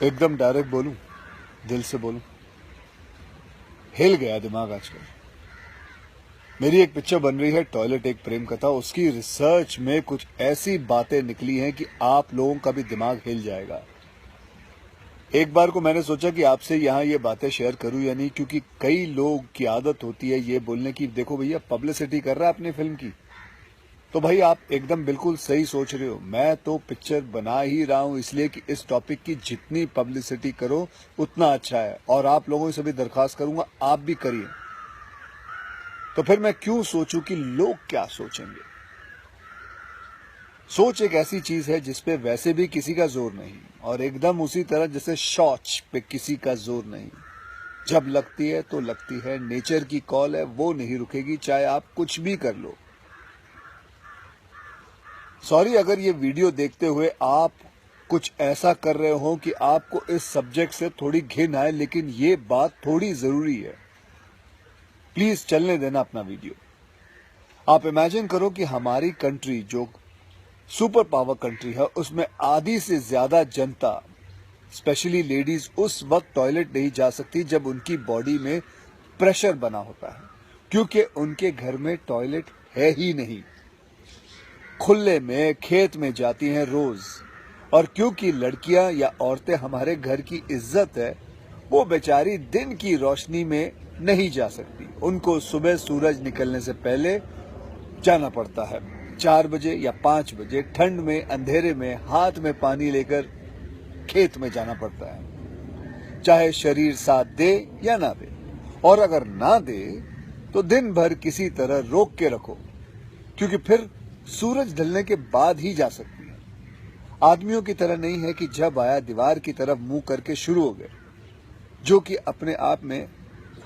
एकदम डायरेक्ट बोलूं, दिल से बोलूं, हिल गया दिमाग आजकल। मेरी एक पिक्चर बन रही है टॉयलेट एक प्रेम कथा। उसकी रिसर्च में कुछ ऐसी बातें निकली हैं कि आप लोगों का भी दिमाग हिल जाएगा। एक बार को मैंने सोचा कि आपसे यहाँ ये बातें शेयर करूं या नहीं, क्योंकि कई लोग की आदत होती है ये बोलने की, देखो भैया पब्लिसिटी कर रहा है अपनी फिल्म की। तो भाई आप एकदम बिल्कुल सही सोच रहे हो। मैं तो पिक्चर बना ही रहा हूं इसलिए कि इस टॉपिक की जितनी पब्लिसिटी करो उतना अच्छा है, और आप लोगों से भी दरखास्त करूंगा आप भी करिए। तो फिर मैं क्यों सोचूं कि लोग क्या सोचेंगे। सोच एक ऐसी चीज है जिसपे वैसे भी किसी का जोर नहीं, और एकदम उसी तरह जैसे शौच पे किसी का जोर नहीं। जब लगती है तो लगती है, नेचर की कॉल है, वो नहीं रुकेगी चाहे आप कुछ भी कर लो। सॉरी अगर ये वीडियो देखते हुए आप कुछ ऐसा कर रहे हो कि आपको इस सब्जेक्ट से थोड़ी घिन आए, लेकिन ये बात थोड़ी जरूरी है। प्लीज चलने देना अपना वीडियो। आप इमेजिन करो कि हमारी कंट्री जो सुपर पावर कंट्री है उसमें आधी से ज्यादा जनता, स्पेशली लेडीज, उस वक्त टॉयलेट नहीं जा सकती जब उनकी बॉडी में प्रेशर बना होता है, क्योंकि उनके घर में टॉयलेट है ही नहीं। खुले में खेत में जाती हैं रोज, और क्योंकि लड़कियां या औरतें हमारे घर की इज्जत है, वो बेचारी दिन की रोशनी में नहीं जा सकती। उनको सुबह सूरज निकलने से पहले जाना पड़ता है, 4 बजे या 5 बजे, ठंड में अंधेरे में हाथ में पानी लेकर खेत में जाना पड़ता है, चाहे शरीर साथ दे या ना दे। और अगर ना दे तो दिन भर किसी तरह रोक के रखो, क्योंकि फिर सूरज ढलने के बाद ही जा सकती है। आदमियों की तरह नहीं है कि जब आया दीवार की तरफ मुंह करके शुरू हो गए, जो कि अपने आप में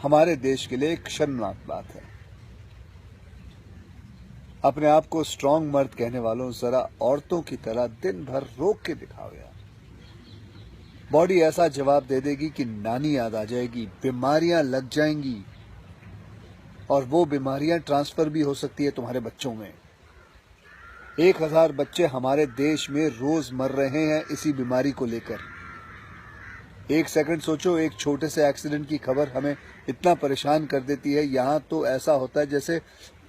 हमारे देश के लिए एक शर्मनाक बात है। अपने आप को स्ट्रांग मर्द कहने वालों, जरा औरतों की तरह दिन भर रोक के दिखाओ यार। बॉडी ऐसा जवाब दे देगी कि नानी याद आ जाएगी, बीमारियां लग जाएंगी, और वो बीमारियां ट्रांसफर भी हो सकती है तुम्हारे बच्चों में। 1000 बच्चे हमारे देश में रोज मर रहे हैं इसी बीमारी को लेकर। एक सेकंड सोचो, एक छोटे से एक्सीडेंट की खबर हमें इतना परेशान कर देती है। यहां तो ऐसा होता है जैसे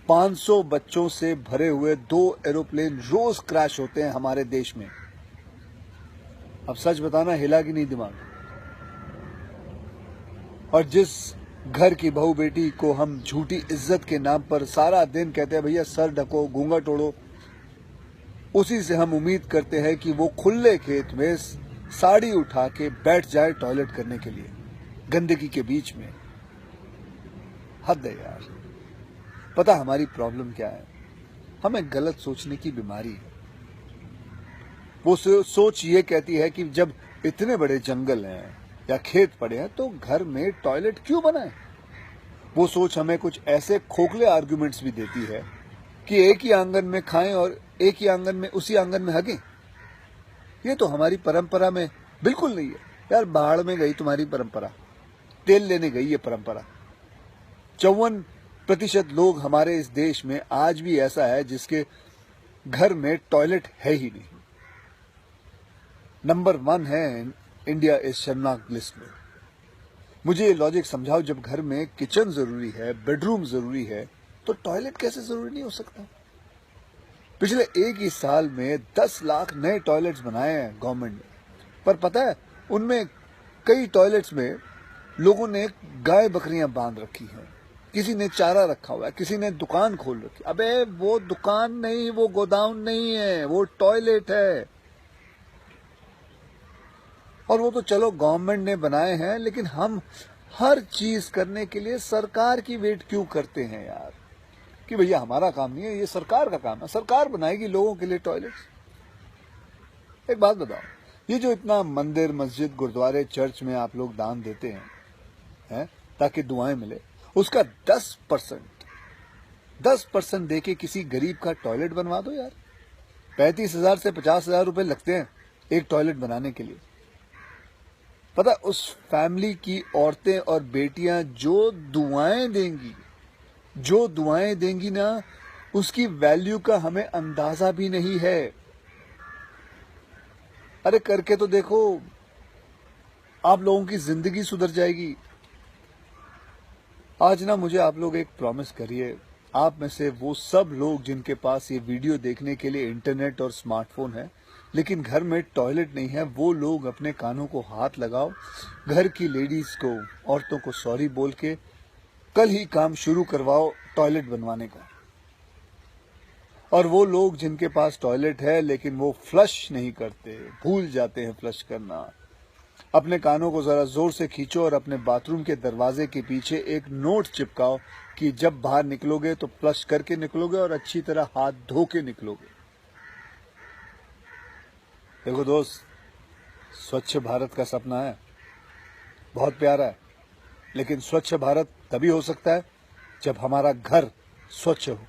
500 बच्चों से भरे हुए 2 एरोप्लेन रोज क्रैश होते हैं हमारे देश में। अब सच बताना, हिला कि नहीं दिमाग। और जिस घर की बहू बेटी को हम झूठी इज्जत के नाम पर सारा दिन कहते हैं भैया सर ढको, घूंघट ओढ़ो, उसी से हम उम्मीद करते हैं कि वो खुले खेत में साड़ी उठा के बैठ जाए टॉयलेट करने के लिए, गंदगी के बीच में। हद है यार। पता हमारी प्रॉब्लम क्या है? हमें गलत सोचने की बीमारी है। वो सोच ये कहती है कि जब इतने बड़े जंगल हैं या खेत पड़े हैं तो घर में टॉयलेट क्यों बनाएं? वो सोच हमें कुछ ऐसे खोखले आर्गुमेंट्स भी देती है कि एक ही आंगन में खाएं और एक ही आंगन में, उसी आंगन में हगें। ये तो हमारी परंपरा में बिल्कुल नहीं है यार। बाढ़ में गई तुम्हारी परंपरा, तेल लेने गई ये परंपरा। 54% लोग हमारे इस देश में आज भी ऐसा है जिसके घर में टॉयलेट है ही नहीं। नंबर 1 है इंडिया इस शर्मनाक लिस्ट में। मुझे ये लॉजिक समझाओ, जब घर में किचन जरूरी है, बेडरूम जरूरी है, तो टॉयलेट कैसे जरूरी नहीं हो सकता? पिछले एक ही साल में 10 लाख नए टॉयलेट्स बनाए हैं गवर्नमेंट ने, पर पता है उनमें कई टॉयलेट्स में लोगों ने गाय बकरियां बांध रखी हैं, किसी ने चारा रखा हुआ है, किसी ने दुकान खोल रखी। अबे वो दुकान नहीं, वो गोदाम नहीं है, वो टॉयलेट है। और वो तो चलो गवर्नमेंट ने बनाए हैं, लेकिन हम हर चीज करने के लिए सरकार की वेट क्यों करते हैं यार? कि भैया हमारा काम नहीं है, ये सरकार का काम है, सरकार बनाएगी लोगों के लिए टॉयलेट्स। एक बात बताओ, ये जो इतना मंदिर, मस्जिद, गुरुद्वारे, चर्च में आप लोग दान देते हैं ताकि दुआएं मिले, उसका 10% देके किसी गरीब का टॉयलेट बनवा दो यार। 35,000 से 50,000 रुपए लगते हैं एक टॉयलेट बनाने के लिए। पता उस फैमिली की औरतें और बेटियां जो दुआएं देंगी ना, उसकी वैल्यू का हमें अंदाजा भी नहीं है। अरे करके तो देखो, आप लोगों की जिंदगी सुधर जाएगी। आज ना मुझे आप लोग एक प्रॉमिस करिए, आप में से वो सब लोग जिनके पास ये वीडियो देखने के लिए इंटरनेट और स्मार्टफोन है लेकिन घर में टॉयलेट नहीं है, वो लोग अपने कानों को हाथ लगाओ, घर की लेडीज को, औरतों को सॉरी बोल के कल ही काम शुरू करवाओ टॉयलेट बनवाने का। और वो लोग जिनके पास टॉयलेट है लेकिन वो फ्लश नहीं करते, भूल जाते हैं फ्लश करना, अपने कानों को जरा जोर से खींचो और अपने बाथरूम के दरवाजे के पीछे एक नोट चिपकाओ कि जब बाहर निकलोगे तो फ्लश करके निकलोगे और अच्छी तरह हाथ धो के निकलोगे। देखो दोस्त, स्वच्छ भारत का सपना है, बहुत प्यारा है, लेकिन स्वच्छ भारत तभी हो सकता है जब हमारा घर स्वच्छ हो,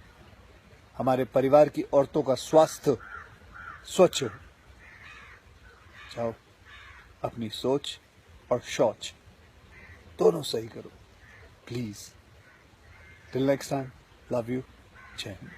हमारे परिवार की औरतों का स्वास्थ्य स्वच्छ हो। जाओ अपनी सोच और शौच दोनों सही करो please. Till next time, love you, जय हिंद।